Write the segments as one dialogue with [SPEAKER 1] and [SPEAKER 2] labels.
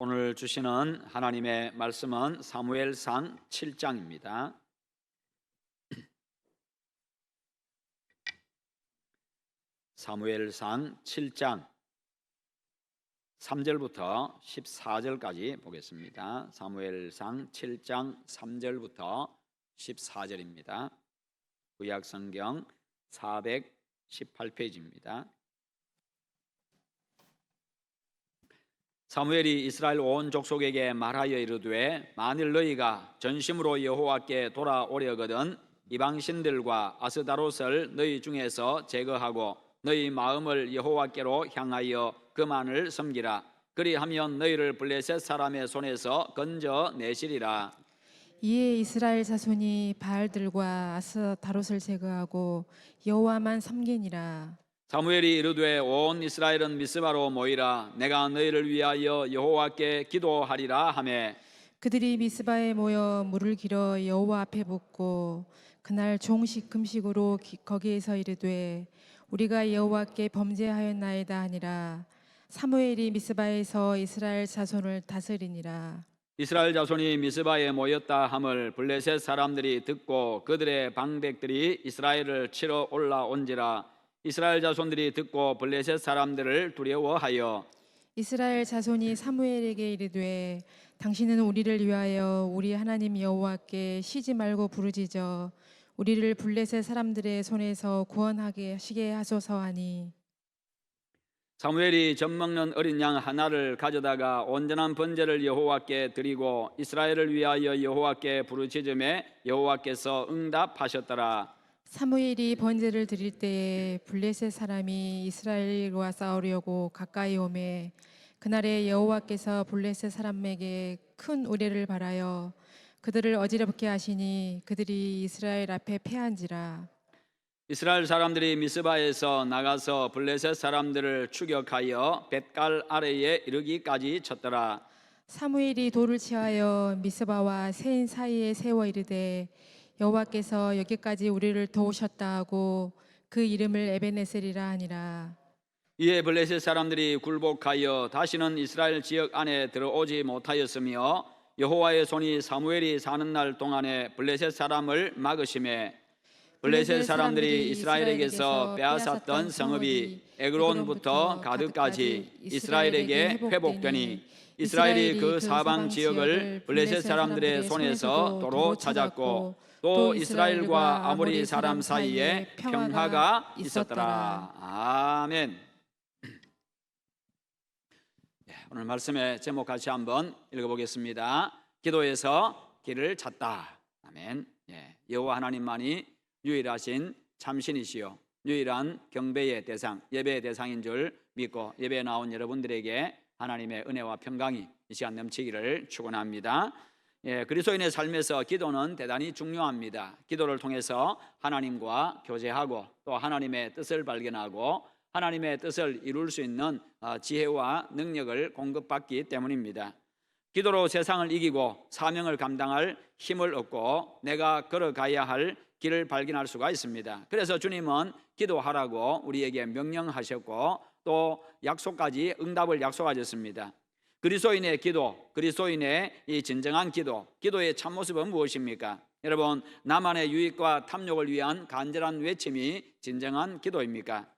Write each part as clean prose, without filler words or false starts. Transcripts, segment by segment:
[SPEAKER 1] 오늘 주시는 하나님의 말씀은 사무엘상 7장입니다. 사무엘상 7장 3절부터 14절까지 보겠습니다. 사무엘상 7장 3절부터 14절입니다. 구약성경 418페이지입니다. 사무엘이 이스라엘 온 족속에게 말하여 이르되 만일 너희가 전심으로 여호와께 돌아오려거든 이방신들과 아스다롯을 너희 중에서 제거하고 너희 마음을 여호와께로 향하여 그만을 섬기라. 그리하면 너희를 블레셋 사람의 손에서 건져내시리라.
[SPEAKER 2] 이에 이스라엘 자손이 바알들과 아스다롯을 제거하고 여호와만 섬기니라.
[SPEAKER 1] 사무엘이 이르되 온 이스라엘은 미스바로 모이라. 내가 너희를 위하여 여호와께 기도하리라 하매
[SPEAKER 2] 그들이 미스바에 모여 물을 길어 여호와 앞에 붓고 그날 종식 금식으로 거기에서 이르되 우리가 여호와께 범죄하였나이다 하니라. 사무엘이 미스바에서 이스라엘 자손을 다스리니라.
[SPEAKER 1] 이스라엘 자손이 미스바에 모였다 함을 블레셋 사람들이 듣고 그들의 방백들이 이스라엘을 치러 올라온지라. 이스라엘 자손들이 듣고 블레셋 사람들을 두려워하여
[SPEAKER 2] 이스라엘 자손이 사무엘에게 이르되 당신은 우리를 위하여 우리 하나님 여호와께 쉬지 말고 부르짖어 우리를 블레셋 사람들의 손에서 구원하게 하시게 하소서 하니
[SPEAKER 1] 사무엘이 젖먹는 어린 양 하나를 가져다가 온전한 번제를 여호와께 드리고 이스라엘을 위하여 여호와께 부르짖음에 여호와께서 응답하셨더라.
[SPEAKER 2] 사무엘이 번제를 드릴 때에 블레셋 사람이 이스라엘과 싸우려고 가까이 오매 그날에 여호와께서 블레셋 사람에게 큰 우레를 발하여 그들을 어지럽게 하시니 그들이 이스라엘 앞에 패한지라.
[SPEAKER 1] 이스라엘 사람들이 미스바에서 나가서 블레셋 사람들을 추격하여 벳갈 아래에 이르기까지 쳤더라.
[SPEAKER 2] 사무엘이 돌을 취하여 미스바와 세인 사이에 세워 이르되 여호와께서 여기까지 우리를 도우셨다 하고 그 이름을 에베네셀이라 하니라.
[SPEAKER 1] 이에 블레셋 사람들이 굴복하여 다시는 이스라엘 지역 안에 들어오지 못하였으며 여호와의 손이 사무엘이 사는 날 동안에 블레셋 사람을 막으심에 블레셋 사람들이 이스라엘에게서 빼앗았던 성읍이 에그론부터 가드까지 이스라엘에게 회복되니 이스라엘이 그 사방 지역을 블레셋 사람들의 손에서 도로 찾았고 또 이스라엘과 아모리 사람 사이에 평화가 있었더라. 아멘. 오늘 말씀의 제목 같이 한번 읽어보겠습니다. 기도에서 길을 찾다. 아멘. 여호와 하나님만이 유일하신 참신이시요 유일한 경배의 대상, 예배의 대상인 줄 믿고 예배에 나온 여러분들에게 하나님의 은혜와 평강이 이 시간 넘치기를 축원합니다. 그리스도인의 삶에서 기도는 대단히 중요합니다. 기도를 통해서 하나님과 교제하고 또 하나님의 뜻을 발견하고 하나님의 뜻을 이룰 수 있는 지혜와 능력을 공급받기 때문입니다. 기도로 세상을 이기고 사명을 감당할 힘을 얻고 내가 걸어가야 할 길을 발견할 수가 있습니다. 그래서 주님은 기도하라고 우리에게 명령하셨고 또 약속까지 응답을 약속하셨습니다. 그리스도인의 기도, 그리스도인의 이 진정한 기도, 기도의 참모습은 무엇입니까? 여러분, 나만의 유익과 탐욕을 위한 간절한 외침이 진정한 기도입니까?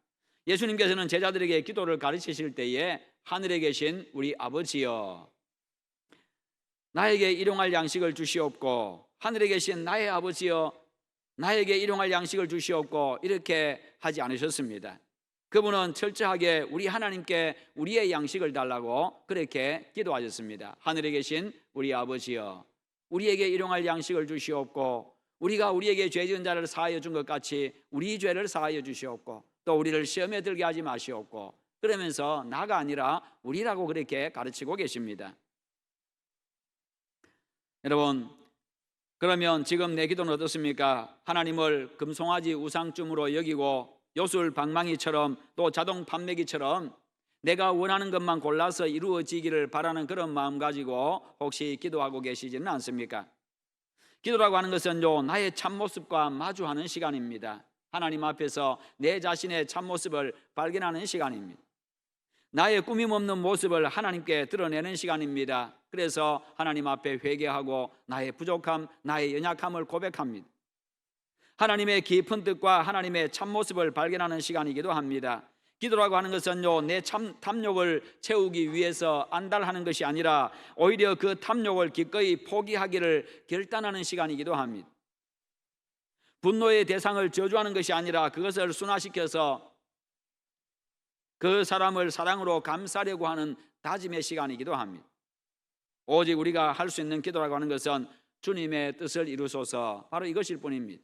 [SPEAKER 1] 예수님께서는 제자들에게 기도를 가르치실 때에 하늘에 계신 우리 아버지여 나에게 일용할 양식을 주시옵고 하늘에 계신 나의 아버지여 나에게 일용할 양식을 주시옵고 이렇게 하지 않으셨습니다. 그분은 철저하게 우리 하나님께 우리의 양식을 달라고 그렇게 기도하셨습니다. 하늘에 계신 우리 아버지여 우리에게 일용할 양식을 주시옵고 우리가 우리에게 죄 지은 자를 사하여 준 것 같이 우리 죄를 사하여 주시옵고 또 우리를 시험에 들게 하지 마시옵고 그러면서 나가 아니라 우리라고 그렇게 가르치고 계십니다. 여러분, 그러면 지금 내 기도는 어떻습니까? 하나님을 금송아지 우상쯤으로 여기고 요술 방망이처럼 또 자동 판매기처럼 내가 원하는 것만 골라서 이루어지기를 바라는 그런 마음 가지고 혹시 기도하고 계시지는 않습니까? 기도라고 하는 것은 나의 참모습과 마주하는 시간입니다. 하나님 앞에서 내 자신의 참모습을 발견하는 시간입니다. 나의 꾸밈 없는 모습을 하나님께 드러내는 시간입니다. 그래서 하나님 앞에 회개하고 나의 부족함, 나의 연약함을 고백합니다. 하나님의 깊은 뜻과 하나님의 참모습을 발견하는 시간이기도 합니다. 기도라고 하는 것은요, 내 탐욕을 채우기 위해서 안달하는 것이 아니라 오히려 그 탐욕을 기꺼이 포기하기를 결단하는 시간이기도 합니다. 분노의 대상을 저주하는 것이 아니라 그것을 순화시켜서 그 사람을 사랑으로 감싸려고 하는 다짐의 시간이기도 합니다. 오직 우리가 할 수 있는 기도라고 하는 것은 주님의 뜻을 이루소서, 바로 이것일 뿐입니다.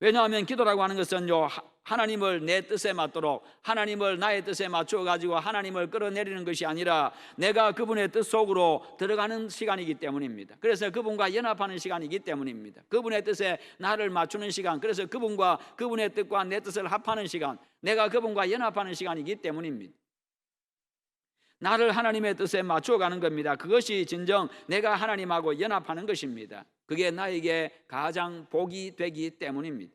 [SPEAKER 1] 왜냐하면 기도라고 하는 것은요, 하나님을 내 뜻에 맞도록, 하나님을 나의 뜻에 맞추어 가지고 하나님을 끌어내리는 것이 아니라 내가 그분의 뜻 속으로 들어가는 시간이기 때문입니다. 그래서 그분과 연합하는 시간이기 때문입니다. 그분의 뜻에 나를 맞추는 시간, 그래서 그분의 뜻과 내 뜻을 합하는 시간, 내가 그분과 연합하는 시간이기 때문입니다. 나를 하나님의 뜻에 맞추어 가는 겁니다. 그것이 진정 내가 하나님하고 연합하는 것입니다. 그게 나에게 가장 복이 되기 때문입니다.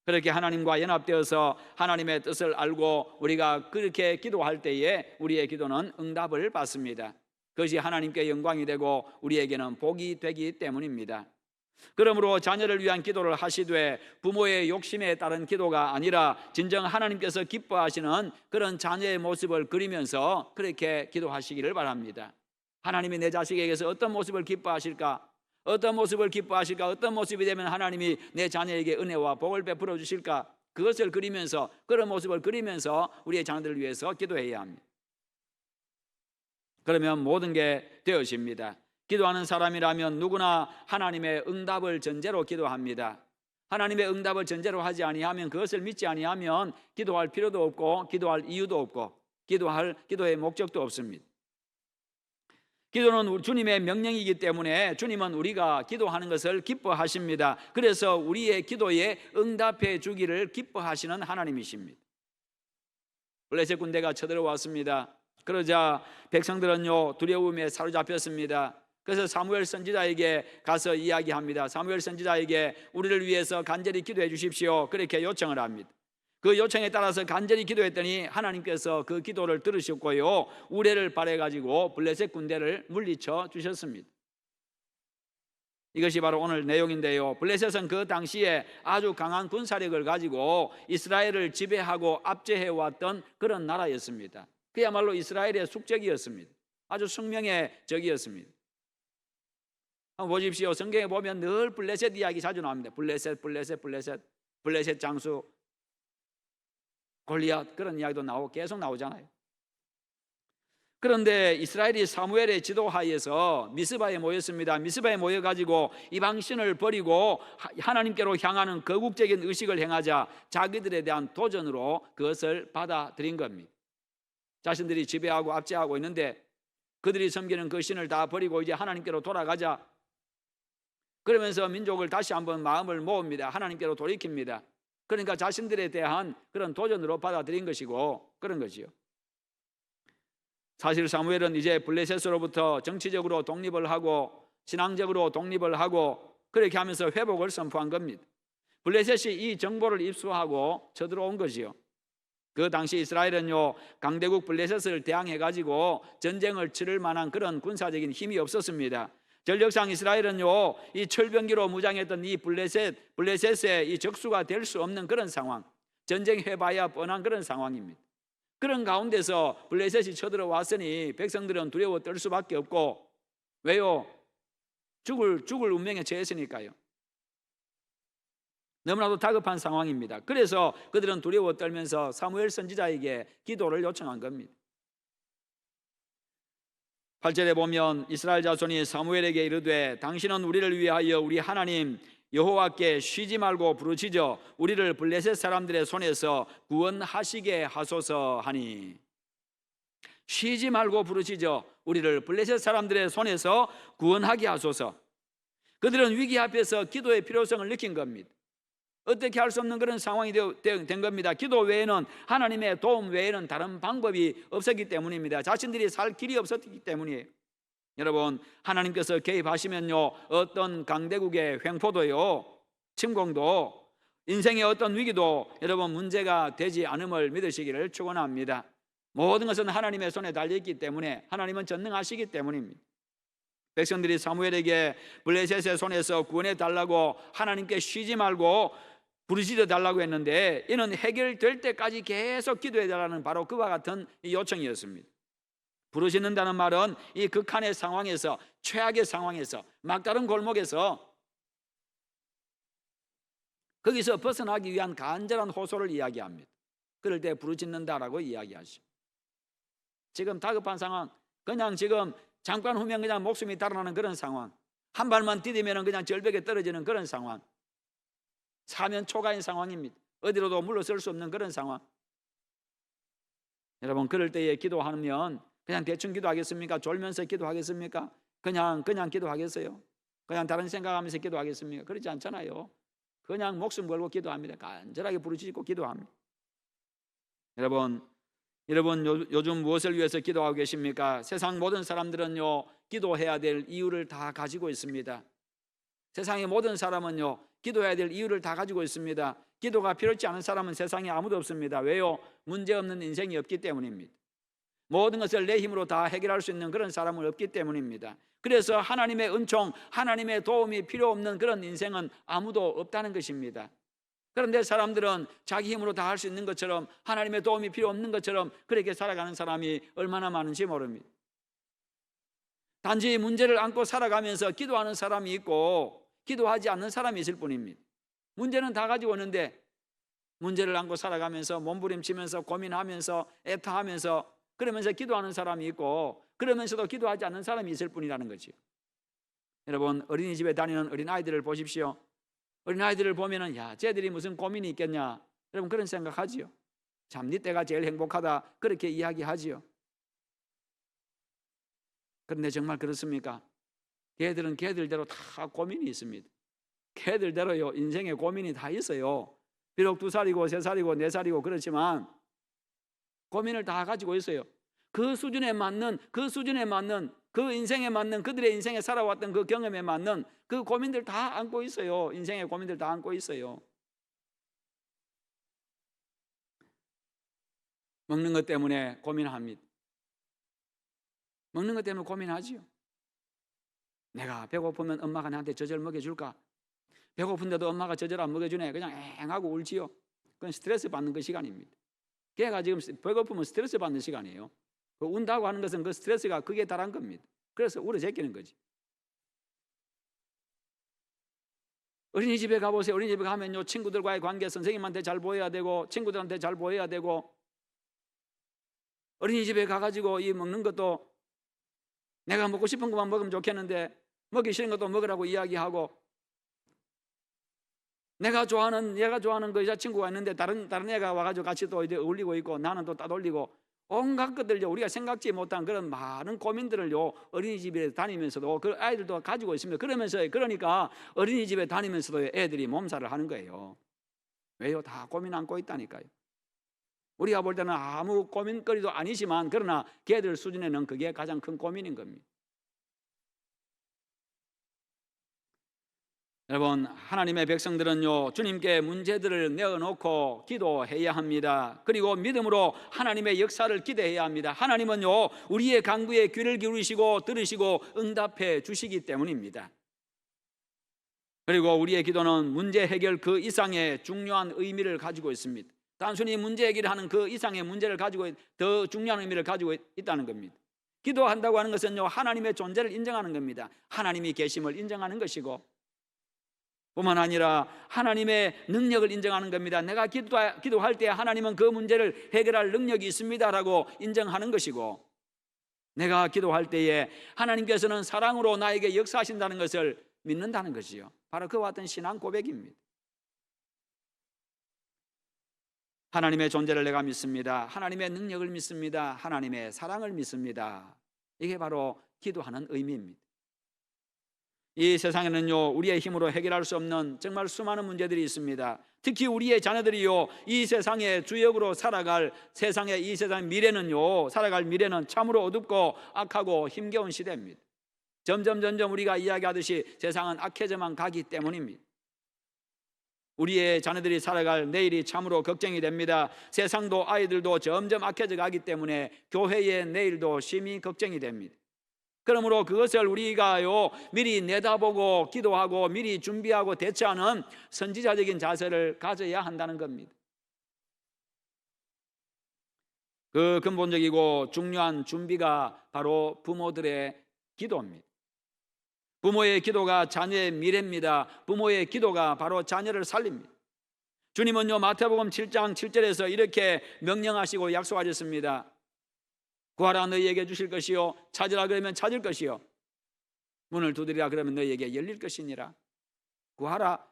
[SPEAKER 1] 그렇게 하나님과 연합되어서 하나님의 뜻을 알고 우리가 그렇게 기도할 때에 우리의 기도는 응답을 받습니다. 그것이 하나님께 영광이 되고 우리에게는 복이 되기 때문입니다. 그러므로 자녀를 위한 기도를 하시되 부모의 욕심에 따른 기도가 아니라 진정 하나님께서 기뻐하시는 그런 자녀의 모습을 그리면서 그렇게 기도하시기를 바랍니다. 하나님이 내 자식에게서 어떤 모습을 기뻐하실까? 어떤 모습을 기뻐하실까? 어떤 모습이 되면 하나님이 내 자녀에게 은혜와 복을 베풀어 주실까? 그것을 그리면서, 그런 모습을 그리면서 우리의 자녀들을 위해서 기도해야 합니다. 그러면 모든 게 되어집니다. 기도하는 사람이라면 누구나 하나님의 응답을 전제로 기도합니다. 하나님의 응답을 전제로 하지 아니하면, 그것을 믿지 아니하면 기도할 필요도 없고 기도할 이유도 없고 기도의 목적도 없습니다. 기도는 주님의 명령이기 때문에 주님은 우리가 기도하는 것을 기뻐하십니다. 그래서 우리의 기도에 응답해 주기를 기뻐하시는 하나님이십니다. 블레셋 군대가 쳐들어왔습니다. 그러자 백성들은요, 두려움에 사로잡혔습니다. 그래서 사무엘 선지자에게 가서 이야기합니다. 사무엘 선지자에게 우리를 위해서 간절히 기도해 주십시오, 그렇게 요청을 합니다. 그 요청에 따라서 간절히 기도했더니 하나님께서 그 기도를 들으셨고요, 우레를 발해가지고 블레셋 군대를 물리쳐 주셨습니다. 이것이 바로 오늘 내용인데요, 블레셋은 그 당시에 아주 강한 군사력을 가지고 이스라엘을 지배하고 압제해왔던 그런 나라였습니다. 그야말로 이스라엘의 숙적이었습니다. 아주 숙명의 적이었습니다. 한번 보십시오. 성경에 보면 늘 블레셋 이야기 자주 나옵니다. 블레셋 장수 골리앗, 그런 이야기도 나오고 계속 나오잖아요. 그런데 이스라엘이 사무엘의 지도하에서 미스바에 모였습니다. 미스바에 모여가지고 이방신을 버리고 하나님께로 향하는 거국적인 의식을 행하자 자기들에 대한 도전으로 그것을 받아들인 겁니다. 자신들이 지배하고 압제하고 있는데 그들이 섬기는 그 신을 다 버리고 이제 하나님께로 돌아가자, 그러면서 민족을 다시 한번 마음을 모읍니다. 하나님께로 돌이킵니다. 그러니까 자신들에 대한 그런 도전으로 받아들인 것이고 그런 것이요. 사실 사무엘은 이제 블레셋으로부터 정치적으로 독립을 하고 신앙적으로 독립을 하고 그렇게 하면서 회복을 선포한 겁니다. 블레셋이 이 정보를 입수하고 쳐들어온 것이요. 그 당시 이스라엘은요, 강대국 블레셋을 대항해가지고 전쟁을 치를 만한 그런 군사적인 힘이 없었습니다. 전력상 이스라엘은요, 이 철병기로 무장했던 이 블레셋의 이 적수가 될 수 없는 그런 상황, 전쟁해봐야 뻔한 그런 상황입니다. 그런 가운데서 블레셋이 쳐들어왔으니 백성들은 두려워 떨 수밖에 없고, 왜요? 죽을 운명에 처했으니까요. 너무나도 다급한 상황입니다. 그래서 그들은 두려워 떨면서 사무엘 선지자에게 기도를 요청한 겁니다. 8절에 보면 이스라엘 자손이 사무엘에게 이르되 당신은 우리를 위하여 우리 하나님 여호와께 쉬지 말고 부르짖어 우리를 블레셋 사람들의 손에서 구원하시게 하소서 하니, 쉬지 말고 부르짖어 우리를 블레셋 사람들의 손에서 구원하게 하소서. 그들은 위기 앞에서 기도의 필요성을 느낀 겁니다. 어떻게 할 수 없는 그런 상황이 된 겁니다. 기도 외에는, 하나님의 도움 외에는 다른 방법이 없었기 때문입니다. 자신들이 살 길이 없었기 때문이에요. 여러분, 하나님께서 개입하시면요, 어떤 강대국의 횡포도요, 침공도, 인생의 어떤 위기도 여러분 문제가 되지 않음을 믿으시기를 축원합니다. 모든 것은 하나님의 손에 달려있기 때문에, 하나님은 전능하시기 때문입니다. 백성들이 사무엘에게 블레셋의 손에서 구원해 달라고 하나님께 쉬지 말고 부르짖어 달라고 했는데, 이는 해결될 때까지 계속 기도해 달라는 바로 그와 같은 요청이었습니다. 부르짖는다는 말은 이 극한의 상황에서, 최악의 상황에서, 막다른 골목에서 거기서 벗어나기 위한 간절한 호소를 이야기합니다. 그럴 때 부르짖는다라고 이야기하죠. 지금 다급한 상황, 그냥 지금 잠깐 후면 그냥 목숨이 달아나는 그런 상황, 한 발만 디디면 그냥 절벽에 떨어지는 그런 상황, 사면 초가인 상황입니다. 어디로도 물러설 수 없는 그런 상황. 여러분, 그럴 때에 기도하면 그냥 대충 기도하겠습니까? 졸면서 기도하겠습니까? 그냥 기도하겠어요? 그냥 다른 생각하면서 기도하겠습니까? 그렇지 않잖아요. 그냥 목숨 걸고 기도합니다. 간절하게 부르짖고 기도합니다. 여러분 요즘 무엇을 위해서 기도하고 계십니까? 세상 모든 사람들은요, 기도해야 될 이유를 다 가지고 있습니다. 세상의 모든 사람은요, 기도해야 될 이유를 다 가지고 있습니다. 기도가 필요치 않은 사람은 세상에 아무도 없습니다. 왜요? 문제없는 인생이 없기 때문입니다. 모든 것을 내 힘으로 다 해결할 수 있는 그런 사람은 없기 때문입니다. 그래서 하나님의 은총, 하나님의 도움이 필요 없는 그런 인생은 아무도 없다는 것입니다. 그런데 사람들은 자기 힘으로 다 할 수 있는 것처럼, 하나님의 도움이 필요 없는 것처럼 그렇게 살아가는 사람이 얼마나 많은지 모릅니다. 단지 문제를 안고 살아가면서 기도하는 사람이 있고 기도하지 않는 사람이 있을 뿐입니다. 문제는 다 가지고 있는데 문제를 안고 살아가면서 몸부림치면서 고민하면서 애타하면서 그러면서 기도하는 사람이 있고, 그러면서도 기도하지 않는 사람이 있을 뿐이라는 거죠. 여러분, 어린이집에 다니는 어린아이들을 보십시오. 어린아이들을 보면은, 야, 쟤들이 무슨 고민이 있겠냐, 여러분 그런 생각하지요. 참, 네 때가 제일 행복하다, 그렇게 이야기하지요. 그런데 정말 그렇습니까? 걔들은 걔들대로 다 고민이 있습니다. 걔들대로요, 인생의 고민이 다 있어요. 비록 2살이고 3살이고 4살이고 그렇지만 고민을 다 가지고 있어요. 그 수준에 맞는 그 인생에 맞는, 그들의 인생에 살아왔던 그 경험에 맞는 그 고민들 다 안고 있어요. 인생의 고민들 다 안고 있어요. 먹는 것 때문에 고민합니다. 먹는 것 때문에 고민하지요. 내가 배고프면 엄마가 나한테 젖을 먹여줄까? 배고픈데도 엄마가 젖을 안 먹여주네. 그냥 앵하고 울지요. 그건 스트레스 받는 그 시간입니다. 걔가 지금 배고프면 스트레스 받는 시간이에요. 그 운다고 하는 것은 그 스트레스가 극에 달한 겁니다. 그래서 울어 제끼는 거지. 어린이집에 가보세요. 어린이집에 가면요, 친구들과의 관계 선생님한테 잘 보여야 되고, 친구들한테 잘 보여야 되고, 어린이집에 가가지고 이 먹는 것도 내가 먹고 싶은 것만 먹으면 좋겠는데 먹기 싫은 것도 먹으라고 이야기하고, 내가 좋아하는 그 여자친구가 있는데 다른 애가 와가지고 같이 또 이제 어울리고 있고, 나는 또 따돌리고, 온갖 것들요, 우리가 생각지 못한 그런 많은 고민들을요, 어린이집에 다니면서도 그 아이들도 가지고 있습니다. 그러니까 어린이집에 다니면서도 애들이 몸살을 하는 거예요. 왜요? 다 고민 안고 있다니까요. 우리가 볼 때는 아무 고민거리도 아니지만, 그러나 걔들 수준에는 그게 가장 큰 고민인 겁니다. 여러분, 하나님의 백성들은요, 주님께 문제들을 내어놓고 기도해야 합니다. 그리고 믿음으로 하나님의 역사를 기대해야 합니다. 하나님은요, 우리의 간구에 귀를 기울이시고 들으시고 응답해 주시기 때문입니다. 그리고 우리의 기도는 문제 해결 그 이상의 중요한 의미를 가지고 있습니다. 단순히 문제 해결을 하는 그 이상의 문제를 가지고, 더 중요한 의미를 가지고 있다는 겁니다. 기도한다고 하는 것은요, 하나님의 존재를 인정하는 겁니다. 하나님이 계심을 인정하는 것이고, 뿐만 아니라 하나님의 능력을 인정하는 겁니다. 내가 기도할 때 하나님은 그 문제를 해결할 능력이 있습니다라고 인정하는 것이고, 내가 기도할 때에 하나님께서는 사랑으로 나에게 역사하신다는 것을 믿는다는 것이요, 바로 그와 같은 신앙 고백입니다. 하나님의 존재를 내가 믿습니다. 하나님의 능력을 믿습니다. 하나님의 사랑을 믿습니다. 이게 바로 기도하는 의미입니다. 이 세상에는요, 우리의 힘으로 해결할 수 없는 정말 수많은 문제들이 있습니다. 특히 우리의 자녀들이요, 이 세상의 주역으로 살아갈 이 세상의 미래는요, 살아갈 미래는 참으로 어둡고 악하고 힘겨운 시대입니다. 점점 우리가 이야기하듯이 세상은 악해져만 가기 때문입니다. 우리의 자녀들이 살아갈 내일이 참으로 걱정이 됩니다. 세상도 아이들도 점점 악해져 가기 때문에 교회의 내일도 심히 걱정이 됩니다. 그러므로 그것을 우리가요 미리 내다보고 기도하고 미리 준비하고 대처하는 선지자적인 자세를 가져야 한다는 겁니다. 그 근본적이고 중요한 준비가 바로 부모들의 기도입니다. 부모의 기도가 자녀의 미래입니다. 부모의 기도가 바로 자녀를 살립니다. 주님은요 마태복음 7장 7절에서 이렇게 명령하시고 약속하셨습니다. 구하라 너희에게 주실 것이요 찾으라 그러면 찾을 것이요 문을 두드리라 그러면 너희에게 열릴 것이니라. 구하라,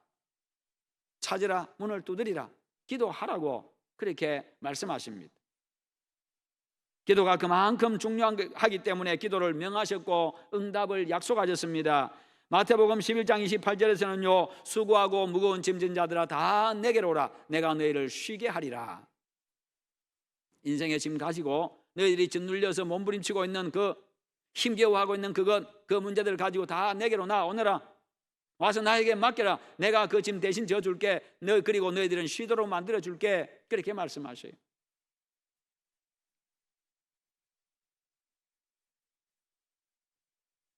[SPEAKER 1] 찾으라, 문을 두드리라, 기도하라고 그렇게 말씀하십니다. 기도가 그만큼 중요하기 때문에 기도를 명하셨고 응답을 약속하셨습니다. 마태복음 11장 28절에서는요 수고하고 무거운 짐진 자들아 다 내게로 오라 내가 너희를 쉬게 하리라. 인생의 짐 가지고 너희들이 짓눌려서 몸부림치고 있는 그 힘겨워하고 있는 그 문제들을 가지고 다 내게로 나오너라. 와서 나에게 맡겨라. 내가 그 짐 대신 져줄게. 그리고 너희들은 쉬도록 만들어줄게. 그렇게 말씀하셔요.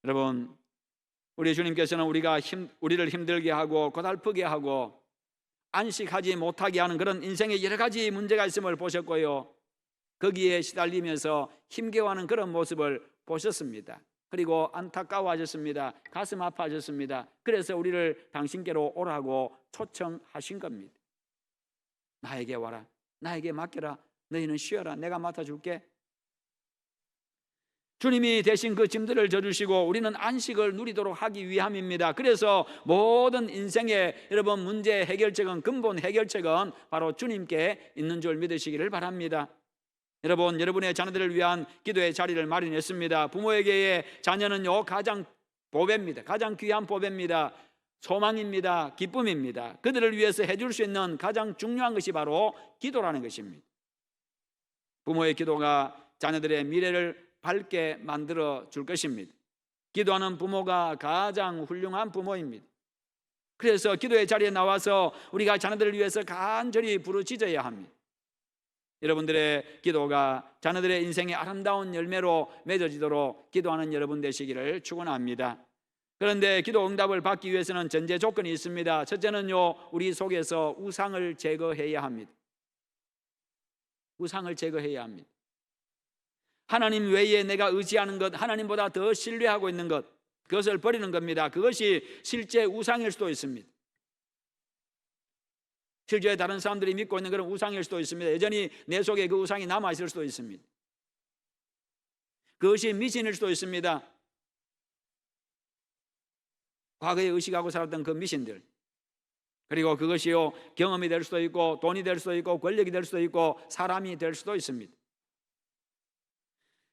[SPEAKER 1] 여러분, 우리 주님께서는 우리를 힘들게 하고 고달프게 하고 안식하지 못하게 하는 그런 인생의 여러 가지 문제가 있음을 보셨고요, 거기에 시달리면서 힘겨워하는 그런 모습을 보셨습니다. 그리고 안타까워하셨습니다. 가슴 아파하셨습니다. 그래서 우리를 당신께로 오라고 초청하신 겁니다. 나에게 와라, 나에게 맡겨라, 너희는 쉬어라, 내가 맡아줄게. 주님이 대신 그 짐들을 져주시고 우리는 안식을 누리도록 하기 위함입니다. 그래서 모든 인생의 여러분 문제 해결책은, 근본 해결책은 바로 주님께 있는 줄 믿으시기를 바랍니다. 여러분, 여러분의 자녀들을 위한 기도의 자리를 마련했습니다. 부모에게의 자녀는요 가장 보배입니다. 가장 귀한 보배입니다. 소망입니다. 기쁨입니다. 그들을 위해서 해줄 수 있는 가장 중요한 것이 바로 기도라는 것입니다. 부모의 기도가 자녀들의 미래를 밝게 만들어 줄 것입니다. 기도하는 부모가 가장 훌륭한 부모입니다. 그래서 기도의 자리에 나와서 우리가 자녀들을 위해서 간절히 부르짖어야 합니다. 여러분들의 기도가 자녀들의 인생의 아름다운 열매로 맺어지도록 기도하는 여러분 되시기를 축원합니다. 그런데 기도 응답을 받기 위해서는 전제 조건이 있습니다. 첫째는요, 우리 속에서 우상을 제거해야 합니다. 우상을 제거해야 합니다. 하나님 외에 내가 의지하는 것, 하나님보다 더 신뢰하고 있는 것, 그것을 버리는 겁니다. 그것이 실제 우상일 수도 있습니다. 실제 다른 사람들이 믿고 있는 그런 우상일 수도 있습니다. 여전히 내 속에 그 우상이 남아있을 수도 있습니다. 그것이 미신일 수도 있습니다. 과거에 의식하고 살았던 그 미신들, 그리고 그것이요 경험이 될 수도 있고 돈이 될 수도 있고 권력이 될 수도 있고 사람이 될 수도 있습니다.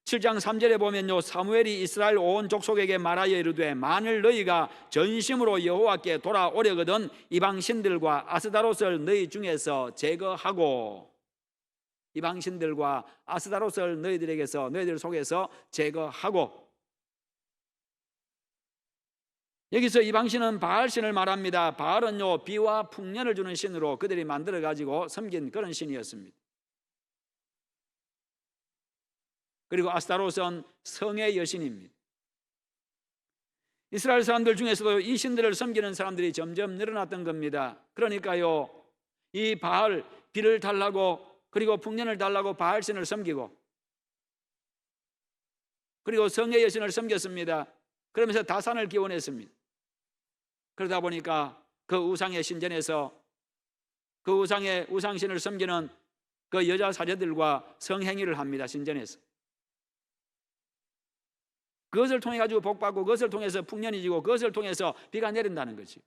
[SPEAKER 1] 7장 3절에 보면요, 사무엘이 이스라엘 온 족속에게 말하여 이르되 만일 너희가 전심으로 여호와께 돌아오려거든 이방신들과 아스다롯을 너희 중에서 제거하고, 이방신들과 아스다롯을 너희들에게서, 너희들 속에서 제거하고. 여기서 이방신은 바알신을 말합니다. 바알은요 비와 풍년을 주는 신으로 그들이 만들어 가지고 섬긴 그런 신이었습니다. 그리고 아스타롯은 성의 여신입니다. 이스라엘 사람들 중에서도 이 신들을 섬기는 사람들이 점점 늘어났던 겁니다. 그러니까요, 이 바알, 비를 달라고 그리고 풍년을 달라고 바알신을 섬기고, 그리고 성의 여신을 섬겼습니다. 그러면서 다산을 기원했습니다. 그러다 보니까 그 우상의 신전에서 그 우상신을 섬기는 그 여자 사제들과 성행위를 합니다. 신전에서. 그것을 통해 가지고 복받고, 그것을 통해서 풍년이 지고, 그것을 통해서 비가 내린다는 거지.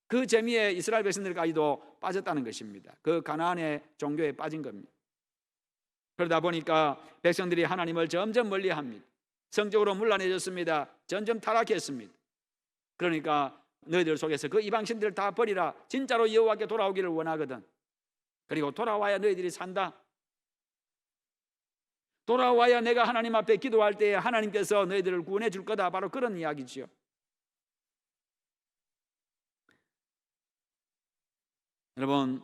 [SPEAKER 1] 그 재미에 이스라엘 백성들까지도 빠졌다는 것입니다. 그 가나안의 종교에 빠진 겁니다. 그러다 보니까 백성들이 하나님을 점점 멀리합니다. 성적으로 문란해졌습니다. 점점 타락했습니다. 그러니까 너희들 속에서 그 이방신들을 다 버리라. 진짜로 여호와께 돌아오기를 원하거든. 그리고 돌아와야 너희들이 산다. 돌아와야 내가 하나님 앞에 기도할 때에 하나님께서 너희들을 구원해 줄 거다. 바로 그런 이야기지요. 여러분,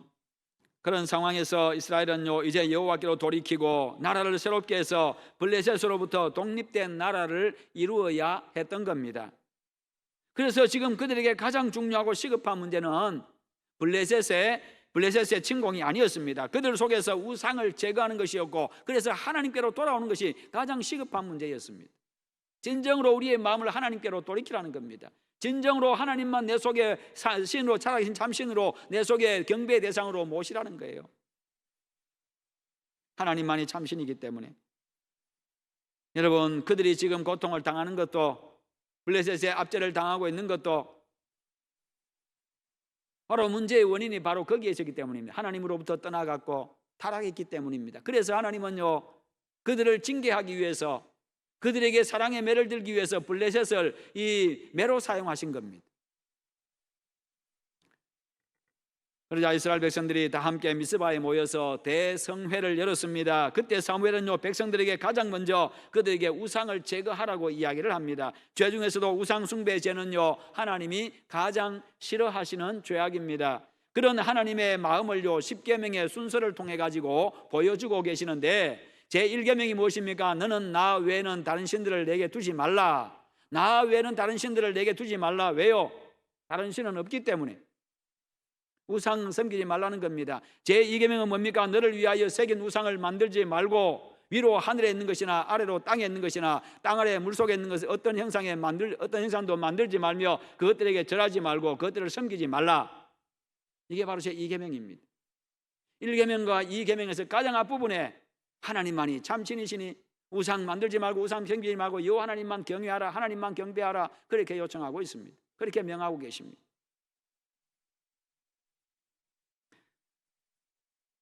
[SPEAKER 1] 그런 상황에서 이스라엘은요 이제 여호와께로 돌이키고 나라를 새롭게 해서 블레셋으로부터 독립된 나라를 이루어야 했던 겁니다. 그래서 지금 그들에게 가장 중요하고 시급한 문제는 블레셋의 침공이 아니었습니다. 그들 속에서 우상을 제거하는 것이었고, 그래서 하나님께로 돌아오는 것이 가장 시급한 문제였습니다. 진정으로 우리의 마음을 하나님께로 돌이키라는 겁니다. 진정으로 하나님만 내 속에 신으로 살아계신 참신으로 내 속에 경배의 대상으로 모시라는 거예요. 하나님만이 참신이기 때문에. 여러분, 그들이 지금 고통을 당하는 것도, 블레셋의 압제를 당하고 있는 것도 바로 문제의 원인이 바로 거기에 있었기 때문입니다. 하나님으로부터 떠나갔고 타락했기 때문입니다. 그래서 하나님은요 그들을 징계하기 위해서, 그들에게 사랑의 매를 들기 위해서 블레셋을 이 매로 사용하신 겁니다. 그러자 이스라엘 백성들이 다 함께 미스바에 모여서 대성회를 열었습니다. 그때 사무엘은요 백성들에게 가장 먼저 그들에게 우상을 제거하라고 이야기를 합니다. 죄 중에서도 우상 숭배 죄는요 하나님이 가장 싫어하시는 죄악입니다. 그런 하나님의 마음을요 십계명의 순서를 통해 가지고 보여주고 계시는데, 제1계명이 무엇입니까? 너는 나 외에는 다른 신들을 내게 두지 말라. 나 외에는 다른 신들을 내게 두지 말라. 왜요? 다른 신은 없기 때문에. 우상 섬기지 말라는 겁니다. 제2계명은 뭡니까? 너를 위하여 새긴 우상을 만들지 말고 위로 하늘에 있는 것이나 아래로 땅에 있는 것이나 땅 아래 물속에 있는 것을 어떤 형상도 만들지 말며 그것들에게 절하지 말고 그것들을 섬기지 말라. 이게 바로 제2계명입니다. 1계명과 2계명에서 가장 앞부분에 하나님만이 참신이시니 우상 만들지 말고 우상 섬기지 말고 여호와 하나님만 경외하라, 하나님만 경배하라, 그렇게 요청하고 있습니다. 그렇게 명하고 계십니다.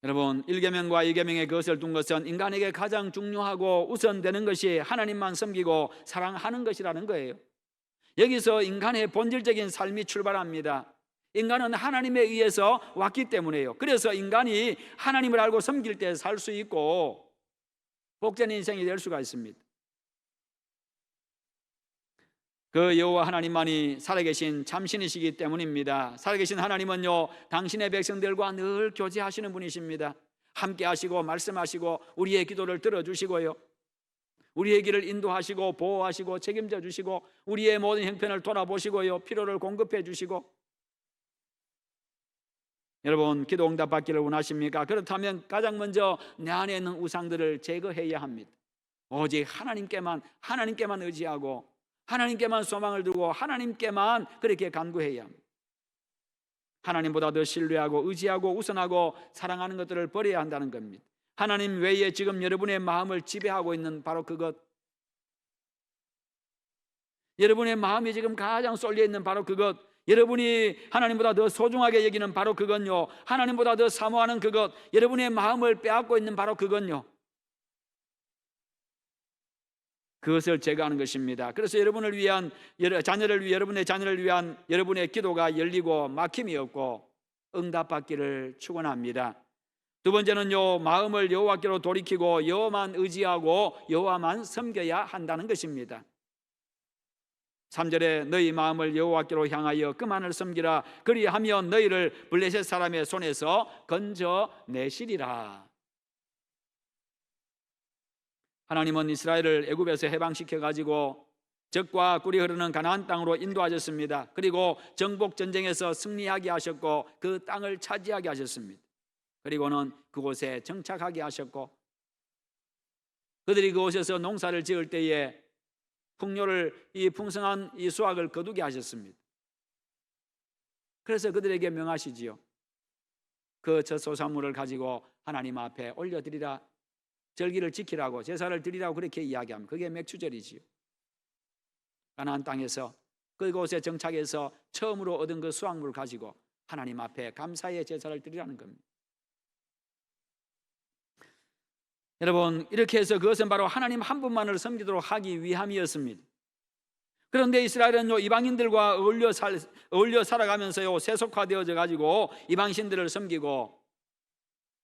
[SPEAKER 1] 여러분, 1계명과 2계명의 그것을 둔 것은 인간에게 가장 중요하고 우선되는 것이 하나님만 섬기고 사랑하는 것이라는 거예요. 여기서 인간의 본질적인 삶이 출발합니다. 인간은 하나님에 의해서 왔기 때문에요. 그래서 인간이 하나님을 알고 섬길 때 살 수 있고 복된 인생이 될 수가 있습니다. 그 여호와 하나님만이 살아계신 참신이시기 때문입니다. 살아계신 하나님은요 당신의 백성들과 늘 교제하시는 분이십니다. 함께 하시고 말씀하시고 우리의 기도를 들어주시고요, 우리의 길을 인도하시고 보호하시고 책임져 주시고 우리의 모든 형편을 돌아보시고요, 필요를 공급해 주시고. 여러분, 기도 응답 받기를 원하십니까? 그렇다면 가장 먼저 내 안에 있는 우상들을 제거해야 합니다. 오직 하나님께만 의지하고 하나님께만 소망을 두고 하나님께만 그렇게 간구해야 합니다. 하나님보다 더 신뢰하고 의지하고 우선하고 사랑하는 것들을 버려야 한다는 겁니다. 하나님 외에 지금 여러분의 마음을 지배하고 있는 바로 그것, 여러분의 마음이 지금 가장 쏠려 있는 바로 그것, 여러분이 하나님보다 더 소중하게 여기는 바로 그건요, 하나님보다 더 사모하는 그것, 여러분의 마음을 빼앗고 있는 바로 그건요, 그것을 제거하는 것입니다. 그래서 여러분의 자녀를 위한 여러분의 기도가 열리고 막힘이 없고 응답받기를 축원합니다. 두 번째는요, 마음을 여호와께로 돌이키고 여호와만 의지하고 여호와만 섬겨야 한다는 것입니다. 3절에 너희 마음을 여호와께로 향하여 그만을 섬기라. 그리하면 너희를 블레셋 사람의 손에서 건져내시리라. 하나님은 이스라엘을 애굽에서 해방시켜 가지고 적과 꿀이 흐르는 가나안 땅으로 인도하셨습니다. 그리고 정복 전쟁에서 승리하게 하셨고 그 땅을 차지하게 하셨습니다. 그리고는 그곳에 정착하게 하셨고 그들이 그곳에서 농사를 지을 때에 이 풍성한 이 수확을 거두게 하셨습니다. 그래서 그들에게 명하시지요. 그 젖소산물을 가지고 하나님 앞에 올려드리라, 절기를 지키라고, 제사를 드리라고 그렇게 이야기합니다. 그게 맥추절이지요. 가나안 땅에서 그곳에 정착해서 처음으로 얻은 그 수확물을 가지고 하나님 앞에 감사의 제사를 드리라는 겁니다. 여러분, 이렇게 해서 그것은 바로 하나님 한 분만을 섬기도록 하기 위함이었습니다. 그런데 이스라엘은 이방인들과 어울려 살아가면서요 세속화되어져 가지고 이방신들을 섬기고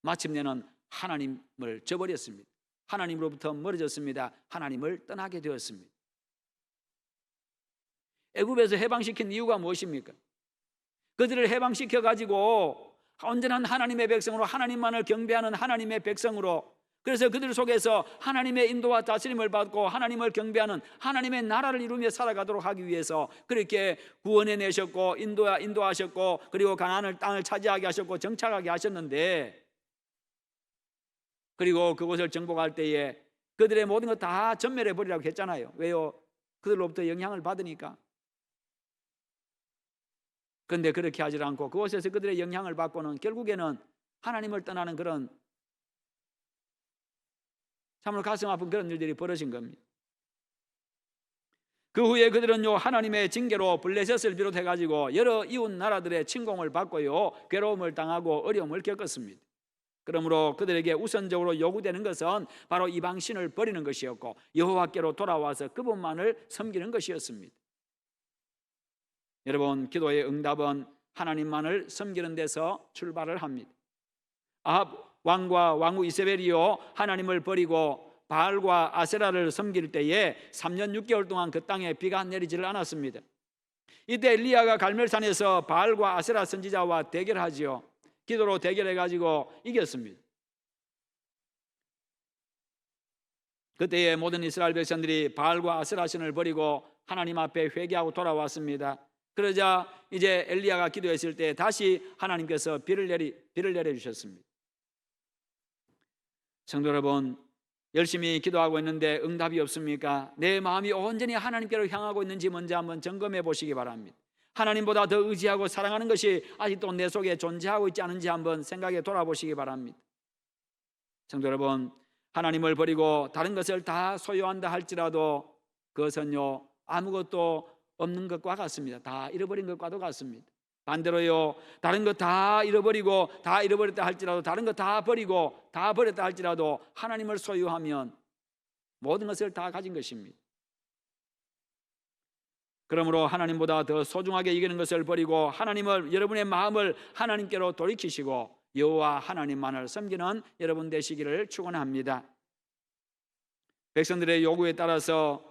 [SPEAKER 1] 마침내는 하나님을 저버렸습니다. 하나님으로부터 멀어졌습니다. 하나님을 떠나게 되었습니다. 애굽에서 해방시킨 이유가 무엇입니까? 그들을 해방시켜 가지고 온전한 하나님의 백성으로, 하나님만을 경배하는 하나님의 백성으로, 그래서 그들 속에서 하나님의 인도와 다스림을 받고 하나님을 경배하는 하나님의 나라를 이루며 살아가도록 하기 위해서 그렇게 구원해 내셨고 인도하셨고, 그리고 가나안 땅을 차지하게 하셨고 정착하게 하셨는데, 그리고 그곳을 정복할 때에 그들의 모든 것 다 전멸해 버리라고 했잖아요. 왜요? 그들로부터 영향을 받으니까. 그런데 그렇게 하지 않고 그곳에서 그들의 영향을 받고는 결국에는 하나님을 떠나는 그런 참으로 가슴 아픈 그런 일들이 벌어진 겁니다. 그 후에 그들은요, 하나님의 징계로 블레셋을 비롯해 가지고 여러 이웃 나라들의 침공을 받고요, 괴로움을 당하고 어려움을 겪었습니다. 그러므로 그들에게 우선적으로 요구되는 것은 바로 이방 신을 버리는 것이었고 여호와께로 돌아와서 그분만을 섬기는 것이었습니다. 여러분, 기도의 응답은 하나님만을 섬기는 데서 출발을 합니다. 아합 왕과 왕후 이세벨이요, 하나님을 버리고 바알과 아세라를 섬길 때에 3년 6개월 동안 그 땅에 비가 내리지를 않았습니다. 이때 엘리야가 갈멜산에서 바알과 아세라 선지자와 대결하지요. 기도로 대결해 가지고 이겼습니다. 그때에 모든 이스라엘 백성들이 바알과 아세라 신을 버리고 하나님 앞에 회개하고 돌아왔습니다. 그러자 이제 엘리야가 기도했을 때 다시 하나님께서 비를 내려 주셨습니다. 성도 여러분, 열심히 기도하고 있는데 응답이 없습니까? 내 마음이 온전히 하나님께로 향하고 있는지 먼저 한번 점검해 보시기 바랍니다. 하나님보다 더 의지하고 사랑하는 것이 아직도 내 속에 존재하고 있지 않은지 한번 생각해 돌아보시기 바랍니다. 성도 여러분, 하나님을 버리고 다른 것을 다 소유한다 할지라도 그것은요, 아무것도 없는 것과 같습니다. 다 잃어버린 것과도 같습니다. 반대로요, 다른 것 다 잃어버리고 다 잃어버렸다 할지라도, 다른 것 다 버리고 다 버렸다 할지라도 하나님을 소유하면 모든 것을 다 가진 것입니다. 그러므로 하나님보다 더 소중하게 여기는 것을 버리고 하나님을, 여러분의 마음을 하나님께로 돌이키시고 여호와 하나님만을 섬기는 여러분 되시기를 축원합니다. 백성들의 요구에 따라서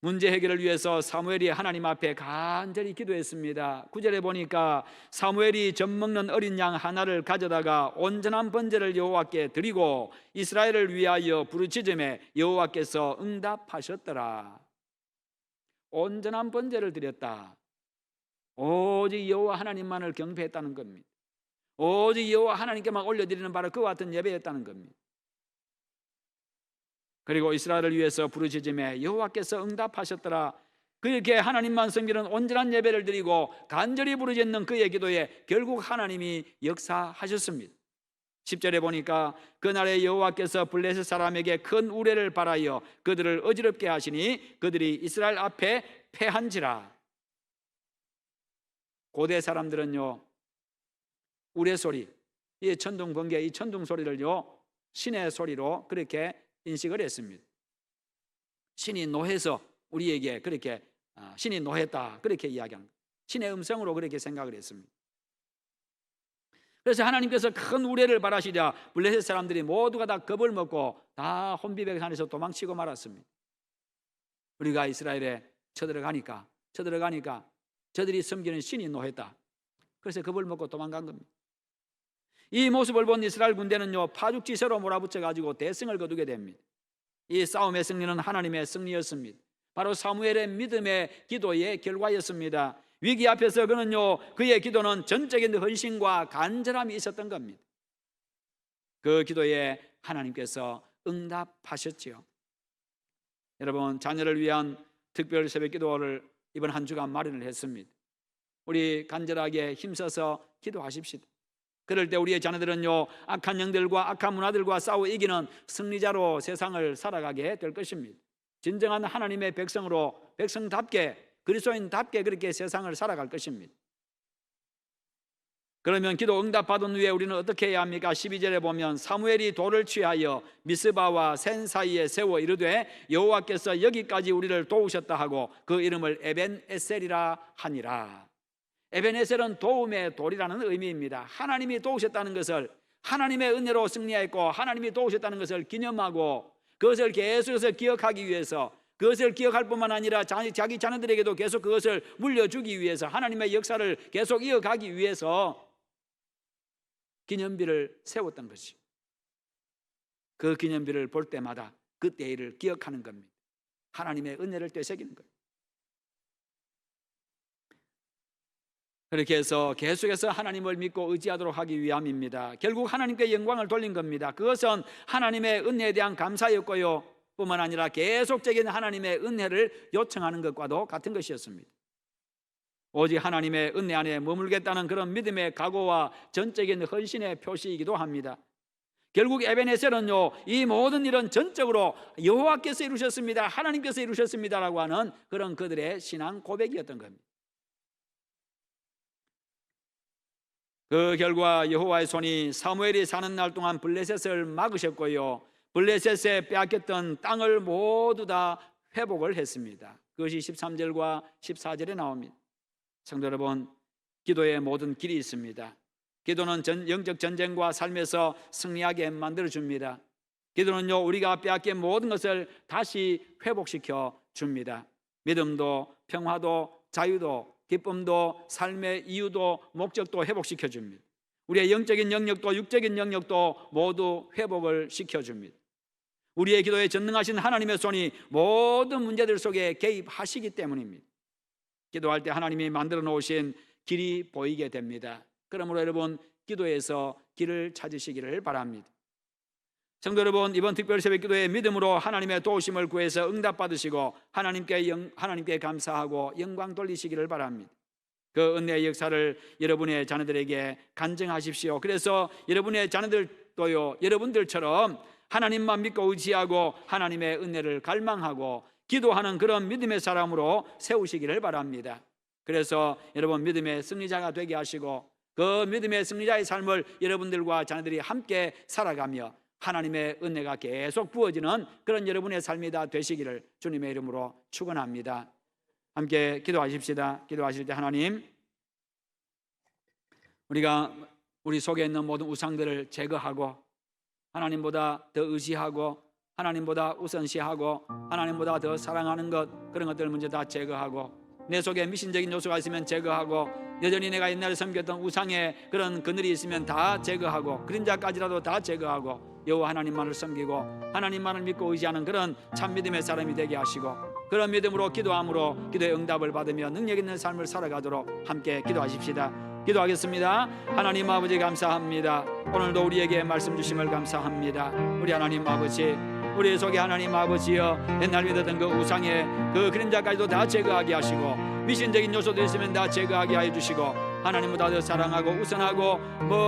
[SPEAKER 1] 문제 해결을 위해서 사무엘이 하나님 앞에 간절히 기도했습니다. 9절에 보니까 사무엘이 젖 먹는 어린 양 하나를 가져다가 온전한 번제를 여호와께 드리고 이스라엘을 위하여 부르짖음에 여호와께서 응답하셨더라. 온전한 번제를 드렸다. 오직 여호와 하나님만을 경배했다는 겁니다. 오직 여호와 하나님께만 올려드리는 바로 그와 같은 예배였다는 겁니다. 그리고 이스라엘을 위해서 부르짖음에 여호와께서 응답하셨더라. 그렇게 하나님만 섬기는 온전한 예배를 드리고 간절히 부르짖는 그의 기도에 결국 하나님이 역사하셨습니다. 10절에 보니까 그날에 여호와께서 블레셋 사람에게 큰 우레를 발하여 그들을 어지럽게 하시니 그들이 이스라엘 앞에 패한지라. 고대 사람들은요, 우레 소리, 이 천둥 번개, 이 천둥 소리를요 신의 소리로 그렇게 인식을 했습니다. 신이 노해서 우리에게 그렇게 신이 노했다 그렇게 이야기하는 거예요. 신의 음성으로 그렇게 생각을 했습니다. 그래서 하나님께서 큰 우레를 발하시자 블레셋 사람들이 모두가 다 겁을 먹고 다 혼비백산에서 도망치고 말았습니다. 우리가 이스라엘에 쳐들어가니까 저들이 섬기는 신이 노했다. 그래서 겁을 먹고 도망간 겁니다. 이 모습을 본 이스라엘 군대는요 파죽지세로 몰아붙여 가지고 대승을 거두게 됩니다. 이 싸움의 승리는 하나님의 승리였습니다. 바로 사무엘의 믿음의 기도의 결과였습니다. 위기 앞에서 그는요, 그의 기도는 전적인 헌신과 간절함이 있었던 겁니다. 그 기도에 하나님께서 응답하셨지요. 여러분, 자녀를 위한 특별 새벽 기도를 이번 한 주간 마련을 했습니다. 우리 간절하게 힘써서 기도하십시다. 그럴 때 우리의 자녀들은요 악한 영들과 악한 문화들과 싸워 이기는 승리자로 세상을 살아가게 될 것입니다. 진정한 하나님의 백성으로, 백성답게, 그리스도인답게 그렇게 세상을 살아갈 것입니다. 그러면 기도 응답받은 후에 우리는 어떻게 해야 합니까? 12절에 보면 사무엘이 돌을 취하여 미스바와 센 사이에 세워 이르되 여호와께서 여기까지 우리를 도우셨다 하고 그 이름을 에벤에셀이라 하니라. 에벤에셀은 도움의 돌이라는 의미입니다. 하나님이 도우셨다는 것을, 하나님의 은혜로 승리했고 하나님이 도우셨다는 것을 기념하고 그것을 계속해서 기억하기 위해서, 그것을 기억할 뿐만 아니라 자기 자녀들에게도 계속 그것을 물려주기 위해서, 하나님의 역사를 계속 이어가기 위해서 기념비를 세웠던 것이, 그 기념비를 볼 때마다 그때의 일을 기억하는 겁니다. 하나님의 은혜를 되새기는 거예요. 그렇게 해서 계속해서 하나님을 믿고 의지하도록 하기 위함입니다. 결국 하나님께 영광을 돌린 겁니다. 그것은 하나님의 은혜에 대한 감사였고요, 뿐만 아니라 계속적인 하나님의 은혜를 요청하는 것과도 같은 것이었습니다. 오직 하나님의 은혜 안에 머물겠다는 그런 믿음의 각오와 전적인 헌신의 표시이기도 합니다. 결국 에베네셀은요, 이 모든 일은 전적으로 여호와께서 이루셨습니다, 하나님께서 이루셨습니다라고 하는 그런 그들의 신앙 고백이었던 겁니다. 그 결과 여호와의 손이 사무엘이 사는 날 동안 블레셋을 막으셨고요, 블레셋에 빼앗겼던 땅을 모두 다 회복을 했습니다. 그것이 13절과 14절에 나옵니다. 성도 여러분, 기도의 모든 길이 있습니다. 기도는 영적 전쟁과 삶에서 승리하게 만들어줍니다. 기도는요, 우리가 빼앗긴 모든 것을 다시 회복시켜 줍니다. 믿음도, 평화도, 자유도, 기쁨도, 삶의 이유도, 목적도 회복시켜 줍니다. 우리의 영적인 영역도 육적인 영역도 모두 회복을 시켜줍니다. 우리의 기도에 전능하신 하나님의 손이 모든 문제들 속에 개입하시기 때문입니다. 기도할 때 하나님이 만들어 놓으신 길이 보이게 됩니다. 그러므로 여러분, 기도에서 길을 찾으시기를 바랍니다. 성도 여러분, 이번 특별 새벽 기도에 믿음으로 하나님의 도우심을 구해서 응답받으시고 하나님께 감사하고 영광 돌리시기를 바랍니다. 그 은혜의 역사를 여러분의 자녀들에게 간증하십시오. 그래서 여러분의 자녀들도요, 여러분들처럼 하나님만 믿고 의지하고 하나님의 은혜를 갈망하고 기도하는 그런 믿음의 사람으로 세우시기를 바랍니다. 그래서 여러분 믿음의 승리자가 되게 하시고 그 믿음의 승리자의 삶을 여러분들과 자녀들이 함께 살아가며 하나님의 은혜가 계속 부어지는 그런 여러분의 삶이 다 되시기를 주님의 이름으로 축원합니다. 함께 기도하십시다. 기도하실 때 하나님, 우리가 우리 속에 있는 모든 우상들을 제거하고 하나님보다 더 의지하고 하나님보다 우선시하고 하나님보다 더 사랑하는 것, 그런 것들 문제 다 제거하고 내 속에 미신적인 요소가 있으면 제거하고 여전히 내가 옛날에 섬겼던 우상의 그런 그늘이 있으면 다 제거하고 그림자까지라도 다 제거하고 여호와 하나님만을 섬기고 하나님만을 믿고 의지하는 그런 참 믿음의 사람이 되게 하시고 그런 믿음으로 기도함으로 기도의 응답을 받으며 능력 있는 삶을 살아가도록 함께 기도하십시다. 기도하겠습니다. 하나님 아버지 감사합니다. 오늘도 우리에게 말씀 주심을 감사합니다. 우리 하나님 아버지, 우리 속에 하나님 아버지여 옛날 믿었던 그 우상의 그 그림자까지도 다 제거하게 하시고 미신적인 요소도 있으면 다 제거하게 해 주시고 하나님보다 더 사랑하고 우선하고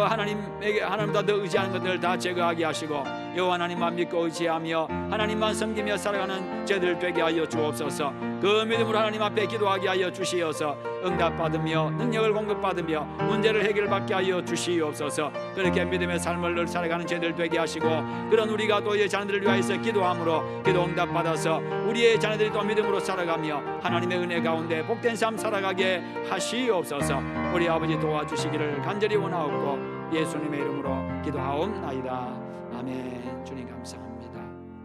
[SPEAKER 1] 하나님보다 더 의지하는 것들을 다 제거하게 하시고 여호와 하나님만 믿고 의지하며 하나님만 섬기며 살아가는 저희들 되게 하여 주옵소서. 그 믿음으로 하나님 앞에 기도하게 하여 주시어서 응답받으며 능력을 공급받으며 문제를 해결받게 하여 주시옵소서. 그렇게 믿음의 삶을 늘 살아가는 저희들 되게 하시고 그런 우리가 또 자녀들을 위하여서 기도함으로 기도 응답받아서 우리의 자녀들이 또 믿음으로 살아가며 하나님의 은혜 가운데 복된 삶 살아가게 하시옵소서. 우리 아버지 도와주시기를 간절히 원하옵고 예수님의 이름으로 기도하옵나이다. 아멘. 주님